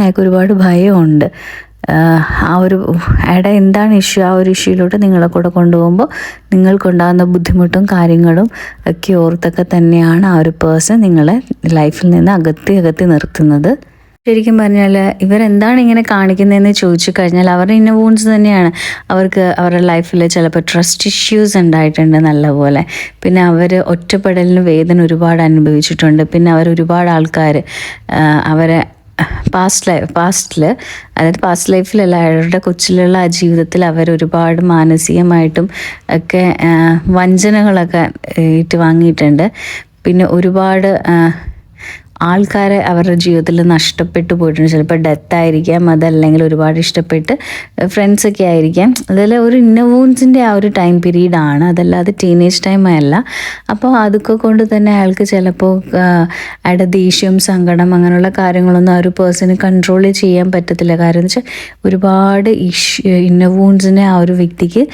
അയാൾക്ക് ഒരുപാട് ഭയമുണ്ട്. ആ ഒരു അയാളുടെ എന്താണ് ഇഷ്യൂ, ആ ഒരു ഇഷ്യൂയിലോട്ട് നിങ്ങളെ കൂടെ കൊണ്ടുപോകുമ്പോൾ നിങ്ങൾക്കുണ്ടാകുന്ന ബുദ്ധിമുട്ടും കാര്യങ്ങളും ഒക്കെ ഓർത്തൊക്കെ തന്നെയാണ് ആ ഒരു പേഴ്സൺ നിങ്ങളെ ലൈഫിൽ നിന്ന് അകത്തി നിർത്തുന്നത്. ശരിക്കും പറഞ്ഞാൽ ഇവരെന്താണ് ഇങ്ങനെ കാണിക്കുന്നതെന്ന് ചോദിച്ചു കഴിഞ്ഞാൽ അവരുടെ ഇന്ന വൂൺസ് തന്നെയാണ്. അവർക്ക് അവരുടെ ലൈഫിൽ ചിലപ്പോൾ ട്രസ്റ്റ് ഇഷ്യൂസ് ഉണ്ടായിട്ടുണ്ട് നല്ലപോലെ. പിന്നെ അവർ ഒറ്റപ്പെടലിന് വേദന ഒരുപാട് അനുഭവിച്ചിട്ടുണ്ട്. പിന്നെ അവർ ഒരുപാട് ആൾക്കാർ അവരെ പാസ്റ്റ് ലൈഫിലല്ല, അവരുടെ കൊച്ചിലുള്ള ആ ജീവിതത്തിൽ അവർ ഒരുപാട് മാനസികമായിട്ടും ഒക്കെ വഞ്ചനകളൊക്കെ വാങ്ങിയിട്ടുണ്ട്. പിന്നെ ഒരുപാട് ആൾക്കാരെ അവരുടെ ജീവിതത്തിൽ നഷ്ടപ്പെട്ടു പോയിട്ടുണ്ട്. ചിലപ്പോൾ ഡെത്തായിരിക്കാം, അതല്ലെങ്കിൽ ഒരുപാട് ഇഷ്ടപ്പെട്ട് ഫ്രണ്ട്സൊക്കെ ആയിരിക്കാം. അതിൽ ഒരു ഇന്നവൂൺസിൻ്റെ ആ ഒരു ടൈം പീരീഡാണ്, അതല്ലാതെ ടീനേജ് ടൈം അല്ല. അപ്പോൾ അതൊക്കെ കൊണ്ട് തന്നെ അയാൾക്ക് ചിലപ്പോൾ അയാളുടെ ദേഷ്യം, സങ്കടം അങ്ങനെയുള്ള കാര്യങ്ങളൊന്നും ആ ഒരു പേഴ്സണ് കൺട്രോൾ ചെയ്യാൻ പറ്റത്തില്ല. കാരണം എന്ന് വെച്ചാൽ ഒരുപാട് ഇന്നവൂൺസിനെ ആ ഒരു വ്യക്തിക്ക്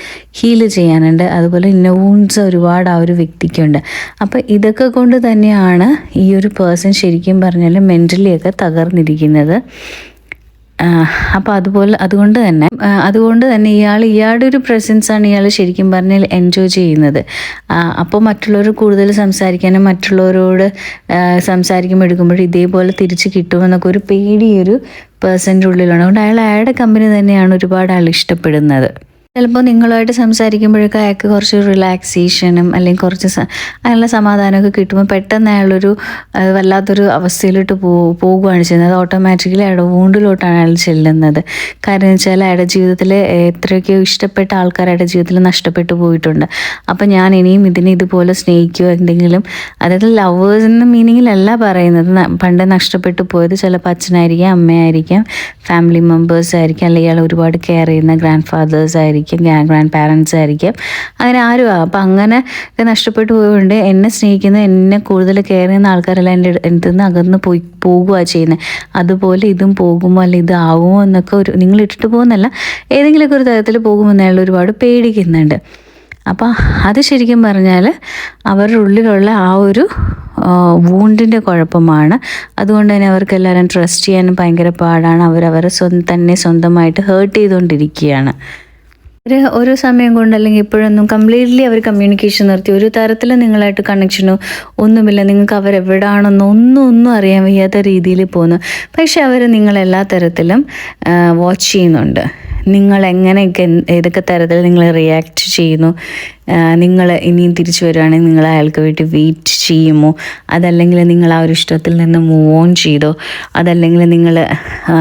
ഹീൽ ചെയ്യാനുണ്ട്. അതുപോലെ ഇന്നവൂൺസ് ഒരുപാട് ആ ഒരു വ്യക്തിക്കുണ്ട്. അപ്പോൾ ഇതൊക്കെ കൊണ്ട് തന്നെയാണ് ഈ ഒരു പേഴ്സൺ ശരിക്കും പറഞ്ഞാൽ മെൻ്റലി ഒക്കെ തകർന്നിരിക്കുന്നത്. അപ്പോൾ അതുകൊണ്ട് തന്നെ ഇയാളുടെ ഒരു പ്രസൻസാണ് ഇയാൾ ശരിക്കും പറഞ്ഞാൽ എൻജോയ് ചെയ്യുന്നത്. അപ്പോൾ മറ്റുള്ളവർ കൂടുതൽ സംസാരിക്കാനും മറ്റുള്ളവരോട് സംസാരിക്കുമ്പോൾ എടുക്കുമ്പോഴും ഇതേപോലെ തിരിച്ച് കിട്ടുമെന്നൊക്കെ ഒരു പേടിയൊരു പേഴ്സൻ്റെ ഉള്ളിലുണ്ട്. അതുകൊണ്ട് അയാളുടെ കമ്പനി തന്നെയാണ് ഒരുപാട് ആൾ ഇഷ്ടപ്പെടുന്നത്. ചിലപ്പോൾ നിങ്ങളുമായിട്ട് സംസാരിക്കുമ്പോഴൊക്കെ അയാൾക്ക് കുറച്ച് റിലാക്സേഷനും അല്ലെങ്കിൽ കുറച്ച് അയാളുടെ സമാധാനമൊക്കെ കിട്ടുമ്പോൾ പെട്ടെന്ന് അയാളൊരു വല്ലാത്തൊരു അവസ്ഥയിലോട്ട് പോകുകയാണ് ചെയ്യുന്നത്. അത് ഓട്ടോമാറ്റിക്കലി അയാളുടെ വൂണ്ടിലോട്ടാണ് അയാൾ ചെല്ലുന്നത്. കാരണം എന്ന് വെച്ചാൽ അയാളുടെ ജീവിതത്തിൽ എത്രയൊക്കെയോ ഇഷ്ടപ്പെട്ട ആൾക്കാർ അയാളുടെ ജീവിതത്തിൽ നഷ്ടപ്പെട്ടു പോയിട്ടുണ്ട്. അപ്പം ഞാൻ ഇനിയും ഇതുപോലെ സ്നേഹിക്കുക എന്തെങ്കിലും, അതായത് ലവേഴ്സ് എന്ന മീനിങ്ങിലല്ല പറയുന്നത്. പണ്ട് നഷ്ടപ്പെട്ടു പോയത് ചിലപ്പോൾ അച്ഛനായിരിക്കാം, അമ്മയായിരിക്കാം, ഫാമിലി മെമ്പേഴ്സ് ആയിരിക്കാം, അല്ലെങ്കിൽ അയാൾ ഒരുപാട് കെയർ ചെയ്യുന്ന ഗ്രാൻഡ് ഫാദേഴ്സ് ആയിരിക്കും, ഗ്രാൻഡ് പാരൻസ് ആയിരിക്കും, അങ്ങനെ ആരും. അപ്പം അങ്ങനെ നഷ്ടപ്പെട്ടു പോയതുകൊണ്ട് എന്നെ സ്നേഹിക്കുന്ന, എന്നെ കൂടുതൽ കെയർ ചെയ്യുന്ന ആൾക്കാരെല്ലാം എൻ്റെ അടുത്ത് നിന്ന് അകന്ന് പോകുക ചെയ്യുന്നത്. അതുപോലെ ഇതും പോകുമോ അല്ല ഇതാവുമോ എന്നൊക്കെ നിങ്ങൾ ഇട്ടിട്ട് പോകുന്നല്ല, ഏതെങ്കിലുമൊക്കെ ഒരു തരത്തിൽ പോകുമെന്ന് അയാൾ ഒരുപാട് പേടിക്കുന്നുണ്ട്. അപ്പം അത് ശരിക്കും പറഞ്ഞാൽ അവരുടെ ഉള്ളിലുള്ള ആ ഒരു വൂണ്ടിൻ്റെ കുഴപ്പമാണ്. അതുകൊണ്ട് തന്നെ അവർക്ക് എല്ലാവരും ട്രസ്റ്റ് ചെയ്യാനും ഭയങ്കര പാടാണ്. അവരവരെ സ്വന്തമായിട്ട് ഹേർട്ട് ചെയ്തുകൊണ്ടിരിക്കുകയാണ്. ഒരു സമയം കൊണ്ട് അല്ലെങ്കിൽ ഇപ്പോഴൊന്നും കംപ്ലീറ്റ്ലി അവർ കമ്മ്യൂണിക്കേഷൻ നിർത്തി. ഒരു തരത്തിലും നിങ്ങളായിട്ട് കണക്ഷനോ ഒന്നുമില്ല. നിങ്ങൾക്ക് അവരെവിടാണെന്നോ ഒന്നും അറിയാൻ വയ്യാത്ത രീതിയിൽ പോകുന്നു. പക്ഷെ അവർ നിങ്ങളെല്ലാ തരത്തിലും വാച്ച് ചെയ്യുന്നുണ്ട്. നിങ്ങൾ എങ്ങനെയൊക്കെ ഏതൊക്കെ തരത്തിൽ നിങ്ങൾ റിയാക്ട് ചെയ്യുന്നു, നിങ്ങൾ ഇനിയും തിരിച്ചു വരുവാണെങ്കിൽ നിങ്ങൾ അയാൾക്ക് വേണ്ടി വെയിറ്റ് ചെയ്യുമോ, അതല്ലെങ്കിൽ നിങ്ങൾ ആ ഒരു ഇഷ്ടത്തിൽ നിന്ന് മൂവ് ഓൺ ചെയ്തോ, അതല്ലെങ്കിൽ നിങ്ങൾ